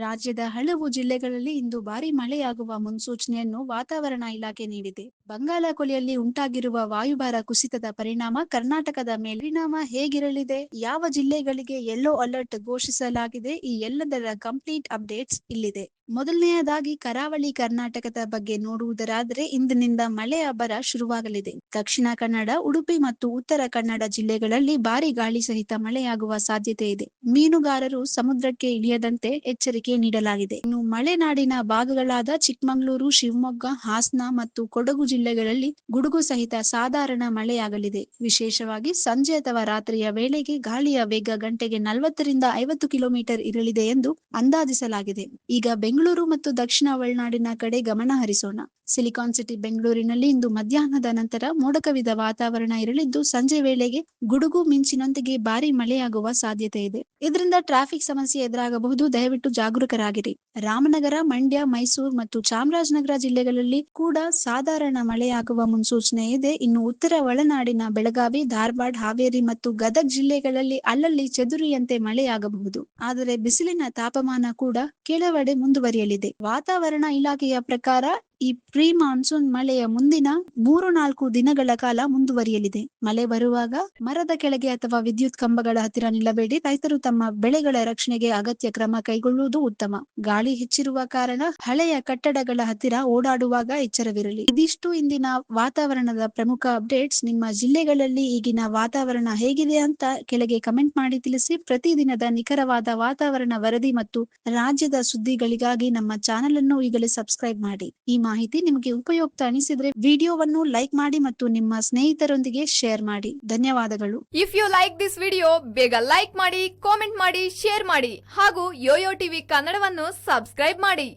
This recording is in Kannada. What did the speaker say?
ರಾಜ್ಯದ ಹಲವು ಜಿಲ್ಲೆಗಳಲ್ಲಿ ಇಂದು ಭಾರೀ ಮಳೆಯಾಗುವ ಮುನ್ಸೂಚನೆಯನ್ನು ವಾತಾವರಣ ಇಲಾಖೆ ನೀಡಿದೆ. ಬಂಗಾಳ ಕೊಲ್ಲಿಯಲ್ಲಿ ಉಂಟಾಗಿರುವ ವಾಯುಭಾರ ಕುಸಿತದ ಪರಿಣಾಮ ಕರ್ನಾಟಕದ ಮೇಲೆ ಪರಿಣಾಮ ಹೇಗಿರಲಿದೆ, ಯಾವ ಜಿಲ್ಲೆಗಳಿಗೆ ಯೆಲ್ಲೋ ಅಲರ್ಟ್ ಘೋಷಿಸಲಾಗಿದೆ, ಈ ಎಲ್ಲದರ ಕಂಪ್ಲೀಟ್ ಅಪ್ಡೇಟ್ಸ್ ಇಲ್ಲಿದೆ. ಮೊದಲನೆಯದಾಗಿ ಕರಾವಳಿ ಕರ್ನಾಟಕದ ಬಗ್ಗೆ ನೋಡುವುದರಾದರೆ ಇಂದಿನಿಂದ ಮಳೆ ಅಬ್ಬರ ಶುರುವಾಗಲಿದೆ. ದಕ್ಷಿಣ ಕನ್ನಡ, ಉಡುಪಿ ಮತ್ತು ಉತ್ತರ ಕನ್ನಡ ಜಿಲ್ಲೆಗಳಲ್ಲಿ ಭಾರೀ ಗಾಳಿ ಸಹಿತ ಮಳೆಯಾಗುವ ಸಾಧ್ಯತೆ ಇದೆ. ಮೀನುಗಾರರು ಸಮುದ್ರಕ್ಕೆ ಇಳಿಯದಂತೆ ಎಚ್ಚರಿಕೆ ನೀಡಲಾಗಿದೆ. ಇನ್ನು ಮಲೆನಾಡಿನ ಭಾಗಗಳಾದ ಚಿಕ್ಕಮಗಳೂರು, ಶಿವಮೊಗ್ಗ, ಹಾಸನ ಮತ್ತು ಕೊಡಗು ಜಿಲ್ಲೆಗಳಲ್ಲಿ ಗುಡುಗು ಸಹಿತ ಸಾಧಾರಣ ಮಳೆಯಾಗಲಿದೆ. ವಿಶೇಷವಾಗಿ ಸಂಜೆ ಅಥವಾ ರಾತ್ರಿಯ ವೇಳೆಗೆ ಗಾಳಿಯ ವೇಗ ಗಂಟೆಗೆ 40ರಿಂದ 50 ಕಿಲೋಮೀಟರ್ ಇರಲಿದೆ ಎಂದು ಅಂದಾಜಿಸಲಾಗಿದೆ. ಈಗ ಬೆಂಗಳೂರು ಮತ್ತು ದಕ್ಷಿಣ ಒಳನಾಡಿನ ಕಡೆ ಗಮನ ಹರಿಸೋಣ. ಸಿಲಿಕಾನ್ ಸಿಟಿ ಬೆಂಗಳೂರಿನಲ್ಲಿ ಇಂದು ಮಧ್ಯಾಹ್ನದ ನಂತರ ಮೋಡ ಕವಿದ ವಾತಾವರಣ ಇರಲಿದ್ದು ಸಂಜೆ ವೇಳೆಗೆ ಗುಡುಗು ಮಿಂಚಿನೊಂದಿಗೆ ಭಾರೀ ಮಳೆಯಾಗುವ ಸಾಧ್ಯತೆ ಇದೆ. ಇದರಿಂದ ಟ್ರಾಫಿಕ್ ಸಮಸ್ಯೆ ಎದುರಾಗಬಹುದು. ದಯವಿಟ್ಟು ಜಾಗರೂಕರಾಗಿರಿ. ರಾಮನಗರ, ಮಂಡ್ಯ, ಮೈಸೂರು ಮತ್ತು ಚಾಮರಾಜನಗರ ಜಿಲ್ಲೆಗಳಲ್ಲಿ ಕೂಡ ಸಾಧಾರಣ ಮಳೆಯಾಗುವ ಮುನ್ಸೂಚನೆ ಇದೆ. ಇನ್ನು ಉತ್ತರ ಒಳನಾಡಿನ ಬೆಳಗಾವಿ, ಧಾರವಾಡ, ಹಾವೇರಿ ಮತ್ತು ಗದಗ ಜಿಲ್ಲೆಗಳಲ್ಲಿ ಅಲ್ಲಲ್ಲಿ ಚದುರಿಯಂತೆ ಮಳೆಯಾಗಬಹುದು. ಆದರೆ ಬಿಸಿಲಿನ ತಾಪಮಾನ ಕೂಡ ಕೆಲವೆಡೆ ಮುಂದುವರಿಯಲಿದೆ. ವಾತಾವರಣ ಇಲಾಖೆಯ ಪ್ರಕಾರ ಈ ಪ್ರೀ ಮಾನ್ಸೂನ್ ಮಳೆಯ ಮುಂದಿನ 3-4 ದಿನಗಳ ಕಾಲ ಮುಂದುವರಿಯಲಿದೆ. ಮಳೆ ಬರುವಾಗ ಮರದ ಕೆಳಗೆ ಅಥವಾ ವಿದ್ಯುತ್ ಕಂಬಗಳ ಹತ್ತಿರ ನಿಲ್ಲಬೇಡಿ. ರೈತರು ತಮ್ಮ ಬೆಳೆಗಳ ರಕ್ಷಣೆಗೆ ಅಗತ್ಯ ಕ್ರಮ ಕೈಗೊಳ್ಳುವುದು ಉತ್ತಮ. ಗಾಳಿ ಹೆಚ್ಚಿರುವ ಕಾರಣ ಹಳೆಯ ಕಟ್ಟಡಗಳ ಹತ್ತಿರ ಓಡಾಡುವಾಗ ಎಚ್ಚರವಿರಲಿ. ಇದಿಷ್ಟು ಇಂದಿನ ವಾತಾವರಣದ ಪ್ರಮುಖ ಅಪ್ಡೇಟ್ಸ್. ನಿಮ್ಮ ಜಿಲ್ಲೆಗಳಲ್ಲಿ ಈಗಿನ ವಾತಾವರಣ ಹೇಗಿದೆ ಅಂತ ಕೆಳಗೆ ಕಮೆಂಟ್ ಮಾಡಿ ತಿಳಿಸಿ. ಪ್ರತಿದಿನದ ನಿಖರವಾದ ವಾತಾವರಣ ವರದಿ ಮತ್ತು ರಾಜ್ಯದ ಸುದ್ದಿಗಳಿಗಾಗಿ ನಮ್ಮ ಚಾನೆಲ್ ಅನ್ನು ಈಗಲೇ ಸಬ್ಸ್ಕ್ರೈಬ್ ಮಾಡಿ. ಈ ಮಾಹಿತಿ ನಿಮಗೆ ಉಪಯುಕ್ತ ಅನಿಸಿದ್ರೆ ವಿಡಿಯೋವನ್ನು ಲೈಕ್ ಮಾಡಿ ಮತ್ತು ನಿಮ್ಮ ಸ್ನೇಹಿತರೊಂದಿಗೆ ಶೇರ್ ಮಾಡಿ. ಧನ್ಯವಾದಗಳು. If you like this video, ಬೇಗ ಲೈಕ್ ಮಾಡಿ, ಕಾಮೆಂಟ್ ಮಾಡಿ, ಶೇರ್ ಮಾಡಿ ಹಾಗೂ ಯೋಯೋ ಟಿವಿ ಕನ್ನಡವನ್ನು ಸಬ್ಸ್ಕ್ರೈಬ್ ಮಾಡಿ.